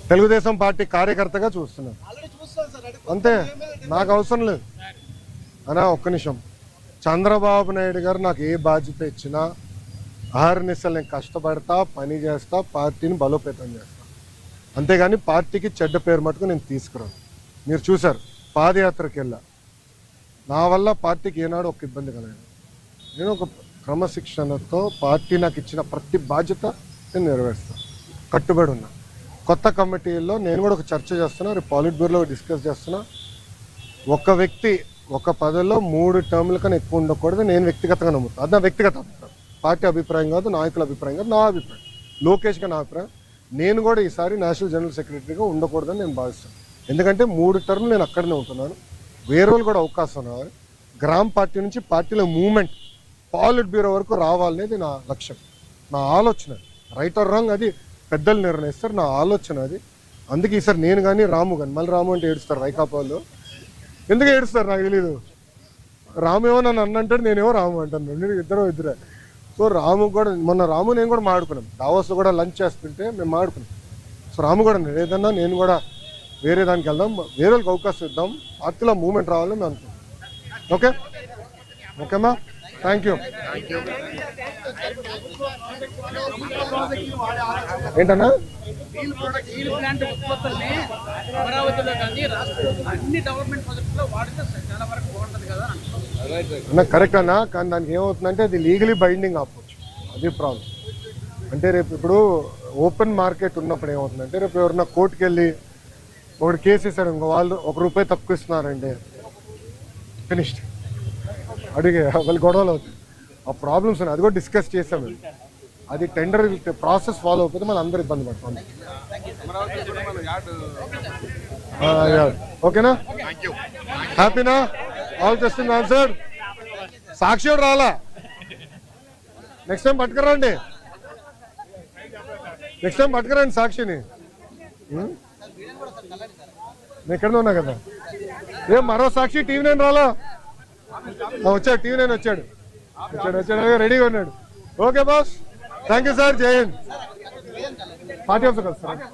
Telugu Desam party కార్యకర్తగా చూస్తున్నాను అంతే, నాకు అవసరం లేదు అనా. ఒక్క నిమిషం, చంద్రబాబు నాయుడు గారు నాకు ఏ బాధ్యత ఇచ్చినా అహర్నిశలు నేను కష్టపడతా, పని చేస్తా, పార్టీని బలోపేతం చేస్తా. అంతేగాని పార్టీకి చెడ్డ పేరు మటుకు నేను తీసుకురాను. మీరు చూశారు, పాదయాత్రకి వెళ్ళా, నా వల్ల పార్టీకి ఏనాడు ఒక ఇబ్బంది కలగదు. నేను ఒక క్రమశిక్షణతో పార్టీ నాకు ఇచ్చిన ప్రతి బాధ్యత నేను నెరవేరుస్తాను, కట్టుబడి ఉన్నా. కొత్త కమిటీల్లో నేను కూడా ఒక చర్చ చేస్తున్నా, రేపు పాలిట్ బ్యూరోలో డిస్కస్ చేస్తున్నా. ఒక వ్యక్తి ఒక పదవిలో 3 టర్ముల కన్నా ఎక్కువ ఉండకూడదు నేను వ్యక్తిగతంగా నమ్ముతాను. అది నా వ్యక్తిగత అభిప్రాయం, పార్టీ అభిప్రాయం కాదు, నాయకుల అభిప్రాయం కాదు, నా అభిప్రాయం, లోకేష్గా నా అభిప్రాయం. నేను కూడా ఈసారి నేషనల్ జనరల్ సెక్రటరీగా ఉండకూడదని నేను భావిస్తాను. ఎందుకంటే 3 టర్ములు నేను అక్కడనే ఉంటున్నాను, వేరే వాళ్ళు కూడా అవకాశం రావాలి. గ్రామ పార్టీ నుంచి పార్టీలో మూవ్మెంట్ పాలిట్ బ్యూరో వరకు రావాలనేది నా లక్ష్యం, నా ఆలోచన. రైట్ ఆర్ రాంగ్ అది పెద్దలు నిర్ణయిస్తారు, నా ఆలోచన అది. అందుకే ఈసారి నేను కానీ రాము కానీ, మళ్ళీ రాము అంటే ఏడుస్తారు వైకాపా వాళ్ళు. ఎందుకు ఏడుస్తారు నాకు తెలీదు. రాము ఏమో నన్ను అన్నంటాడు, నేనేమో రాము అంటాను, ఇద్దరే. సో రాము కూడా మొన్న రాము నేను కూడా మాడుకున్నాం, దావోస్లో కూడా లంచ్ చేస్తుంటే మేము మాడుకున్నాం. సో రాము కూడా ఏదన్నా నేను కూడా వేరే దానికి వెళ్దాం, వేరే వాళ్ళకి అవకాశం ఇద్దాం, పార్టీలో మూవ్మెంట్ రావాలని మేము అనుకుంటాం. ఓకే ఓకేమ్మా, థ్యాంక్ యూ. ఏంటన్నా అన్న కరెక్ట్ అన్నా, కానీ దానికి ఏమవుతుందంటే అది లీగలీ బైండింగ్ అవ్వచ్చు, అది ప్రాబ్లం. అంటే రేపు ఇప్పుడు ఓపెన్ మార్కెట్ ఉన్నప్పుడు ఏమవుతుందంటే, రేపు ఎవరన్నా కోర్టుకు వెళ్ళి ఒకటి కేసు ఇస్తాడు, ఇంకో వాళ్ళు ₹1 తక్కువ ఇస్తున్నారండి, ఫినిష్డ్, అడిగే వాళ్ళు గొడవలు అవుతాయి. ఆ ప్రాబ్లమ్స్ ఉన్నాయి, అది కూడా డిస్కస్ చేసాం. అది టెండర్ ప్రాసెస్ ఫాలో అయిపోతే మళ్ళీ అందరూ ఇబ్బంది పడతాం. ఓకేనా, హ్యాపీనా, ఆల్ క్వశ్చన్ ఆన్సర్. సాక్షి కూడా రాలా, నెక్స్ట్ టైం పట్టుకురండి, నెక్స్ట్ టైం పట్టుకురండి సాక్షిని. నేను ఎక్కడ ఉన్నా కదా, ఏం మరో సాక్షి TV9 రాలా, వచ్చాడు, TV9 వచ్చాడు, రెడీగా ఉన్నాడు. Okay boss, thank you sir, జై హింద్. Party office కలుస్తారా?